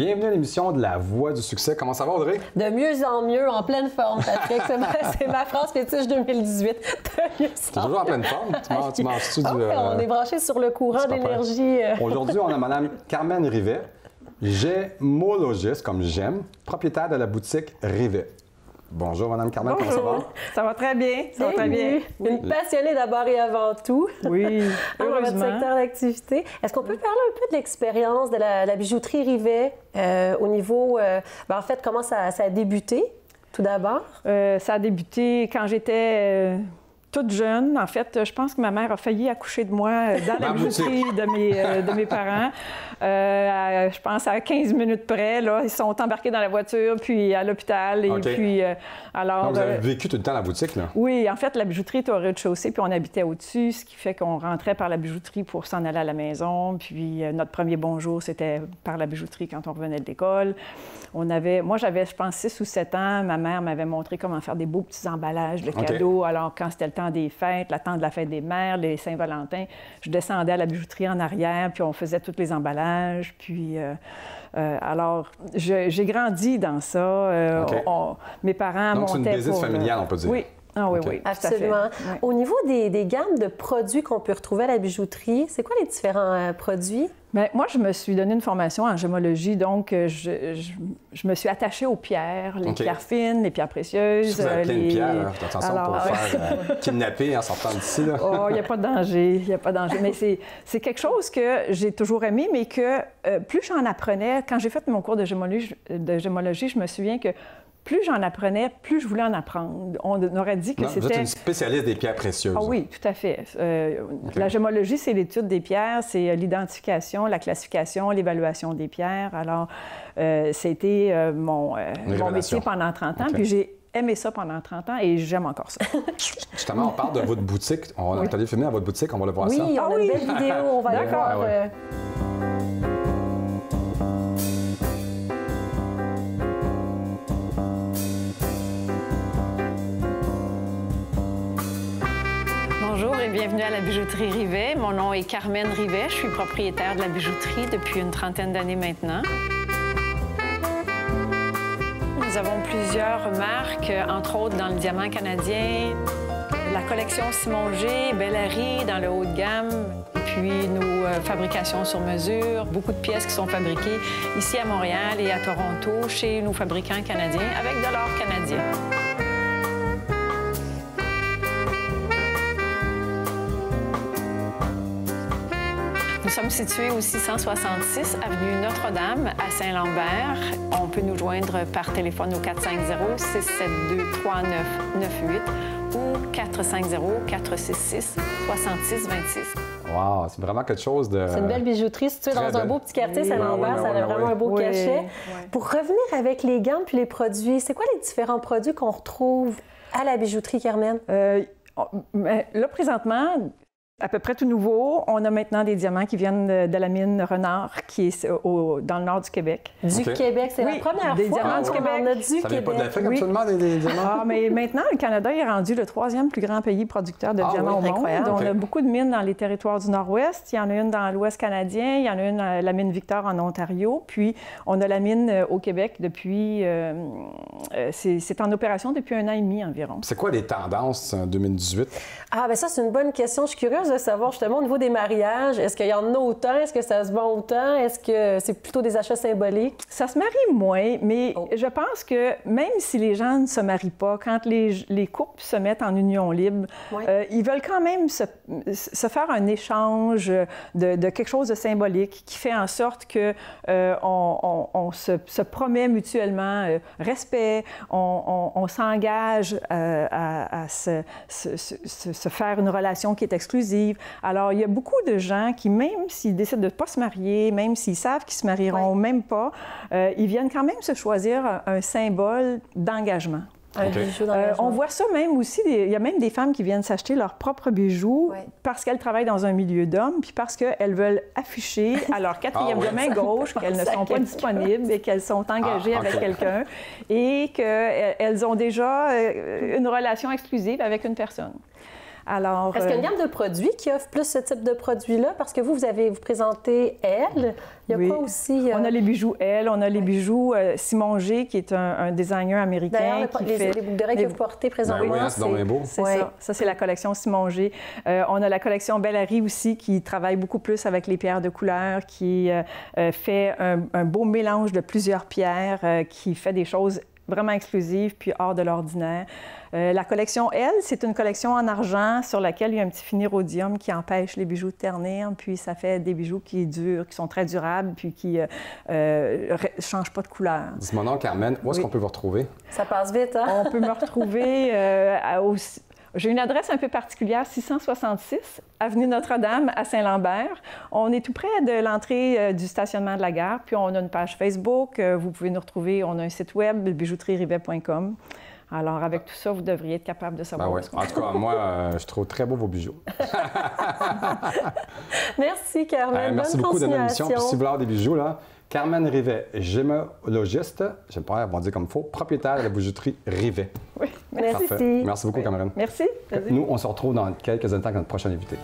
Bienvenue à l'émission de La Voix du succès. Comment ça va, Audrey? De mieux en mieux, en pleine forme, Patrick. C'est ma phrase fétiche 2018. Tu es toujours en pleine forme? Tu manges-tu du... On est branché sur le courant d'énergie. Aujourd'hui, on a Mme Carmen Rivet, gémologiste, comme j'aime, propriétaire de la boutique Rivet. Bonjour, Mme Carmen, Bonjour. Comment ça va? Ça va très bien. Ça va très bien. Une passionnée d'abord et avant tout. Oui, Dans votre secteur d'activité. Est-ce qu'on peut parler un peu de l'expérience de la bijouterie Rivet au niveau, en fait, comment ça a débuté, tout d'abord? Ça a débuté quand j'étais toute jeune. En fait, je pense que ma mère a failli accoucher de moi dans la bijouterie de mes parents. Je pense à 15 minutes près, là, ils sont embarqués dans la voiture, puis à l'hôpital. Et puis, alors... Donc, vous avez vécu tout le temps la boutique, là? Oui, en fait, la bijouterie était au rez-de-chaussée, puis on habitait au-dessus, ce qui fait qu'on rentrait par la bijouterie pour s'en aller à la maison. Puis notre premier bonjour, c'était par la bijouterie quand on revenait de l'école. Moi, j'avais, je pense, 6 ou 7 ans. Ma mère m'avait montré comment faire des beaux petits emballages de cadeaux. Alors, quand c'était le temps des fêtes, le temps de la fête des mères, les Saint-Valentin, je descendais à la bijouterie en arrière, puis on faisait tous les emballages. Puis, alors, j'ai grandi dans ça. Mes parents montaient. Donc, c'est une business familiale, on peut dire. Oui. Ah oui, oui, absolument. Oui. Au niveau des gammes de produits qu'on peut retrouver à la bijouterie, c'est quoi les différents produits? Bien, moi, je me suis donné une formation en gémologie, donc je me suis attachée aux pierres, les pierres fines, les pierres précieuses. Si vous avez plein de pierres, attention pour faire kidnapper en sortant d'ici. Oh, il n'y a pas de danger, il n'y a pas de danger. Mais c'est quelque chose que j'ai toujours aimé, mais que plus j'en apprenais, quand j'ai fait mon cours de gémologie, je me souviens que plus j'en apprenais, plus je voulais en apprendre. On aurait dit que c'était... Vous êtes une spécialiste des pierres précieuses. Ah oui, tout à fait. La gémologie, c'est l'étude des pierres, c'est l'identification, la classification, l'évaluation des pierres. Alors, c'était mon métier pendant 30 ans, puis j'ai aimé ça pendant 30 ans et j'aime encore ça. Justement, on parle de votre boutique. On est allé filmer à votre boutique, on va le voir ça. Oui, on a une belle vidéo, on va aller voir. Bonjour et bienvenue à la bijouterie Rivet. Mon nom est Carmen Rivet. Je suis propriétaire de la bijouterie depuis une trentaine d'années maintenant. Nous avons plusieurs marques, entre autres dans le diamant canadien, la collection Simon G, Belle Harry dans le haut de gamme, puis nos fabrications sur mesure, beaucoup de pièces qui sont fabriquées ici à Montréal et à Toronto chez nos fabricants canadiens avec de l'or canadien. Nous sommes situés au 666 avenue Notre-Dame à Saint-Lambert. On peut nous joindre par téléphone au 450-672-3998 ou 450-466-6626. Wow, c'est vraiment quelque chose de... C'est une belle bijouterie située dans un beau petit quartier, Saint-Lambert, ça a vraiment un beau cachet. Pour revenir avec les gammes puis les produits, c'est quoi les différents produits qu'on retrouve à la bijouterie, Carmen? Là, présentement, à peu près tout nouveau. On a maintenant des diamants qui viennent de la mine Renard, qui est dans le nord du Québec. Du Québec, c'est la première des fois diamants du Québec. On a du Ça vient Québec. pas de la fin, absolument, des diamants? Ah, mais maintenant, le Canada est rendu le 3e plus grand pays producteur de diamants au monde. On a beaucoup de mines dans les territoires du Nord-Ouest. Il y en a une dans l'Ouest canadien. Il y en a une à la mine Victor en Ontario. Puis, on a la mine au Québec depuis... c'est en opération depuis 1 an et demi environ. C'est quoi les tendances en 2018? Ah, bien ça, c'est une bonne question. Je suis curieuse de savoir, justement, au niveau des mariages, est-ce qu'il y en a autant? Est-ce que ça se vend autant? Est-ce que c'est plutôt des achats symboliques? Ça se marie moins, mais je pense que même si les gens ne se marient pas, quand les couples se mettent en union libre, ils veulent quand même se faire un échange de quelque chose de symbolique qui fait en sorte que on se promet mutuellement respect, on s'engage à se faire une relation qui est exclusive. Alors, il y a beaucoup de gens qui, même s'ils décident de ne pas se marier, même s'ils savent qu'ils se marieront même pas, ils viennent quand même se choisir un symbole d'engagement. On voit ça même aussi, il y a même des femmes qui viennent s'acheter leurs propres bijoux parce qu'elles travaillent dans un milieu d'hommes, puis parce qu'elles veulent afficher à leur quatrième de main gauche qu'elles ne sont pas disponibles et qu'elles sont engagées avec quelqu'un et qu'elles ont déjà une relation exclusive avec une personne. Alors, est-ce qu'il y a une gamme de produits qui offre plus ce type de produits-là? Parce que vous présentez Elle. Il y a quoi aussi? On a les bijoux Elle, on a les bijoux Simon G, qui est un designer américain. D'ailleurs, qui les boucles d'oreilles que vous portez présentement, c'est ça. Ça, c'est la collection Simon G. On a la collection Bellary aussi, qui travaille beaucoup plus avec les pierres de couleur, qui fait un beau mélange de plusieurs pierres, qui fait des choses vraiment exclusives puis hors de l'ordinaire. La collection Elle, c'est une collection en argent sur laquelle il y a un petit fini rhodium qui empêche les bijoux de ternir, puis ça fait des bijoux qui durent, qui sont très durables, puis qui ne changent pas de couleur. Dis-moi non, Carmen, où est-ce qu'on peut vous retrouver? Ça passe vite, hein? On peut me retrouver J'ai une adresse un peu particulière, 666, avenue Notre-Dame à Saint-Lambert. On est tout près de l'entrée du stationnement de la gare, puis on a une page Facebook. Vous pouvez nous retrouver, on a un site web, bijouterierivet.com. Alors, avec tout ça, vous devriez être capable de savoir. En tout cas, moi, je trouve très beau vos bijoux. Merci, Carmen. Merci beaucoup de l'émission. Puis si vous voulez avoir des bijoux, là, Carmen Rivet, gémologiste, je ne sais pas, on va dire comme il faut, propriétaire de la bijouterie Rivet. Oui, merci. Parfait. Merci beaucoup, Carmen. Merci. Nous, on se retrouve dans quelques instants avec notre prochain invité.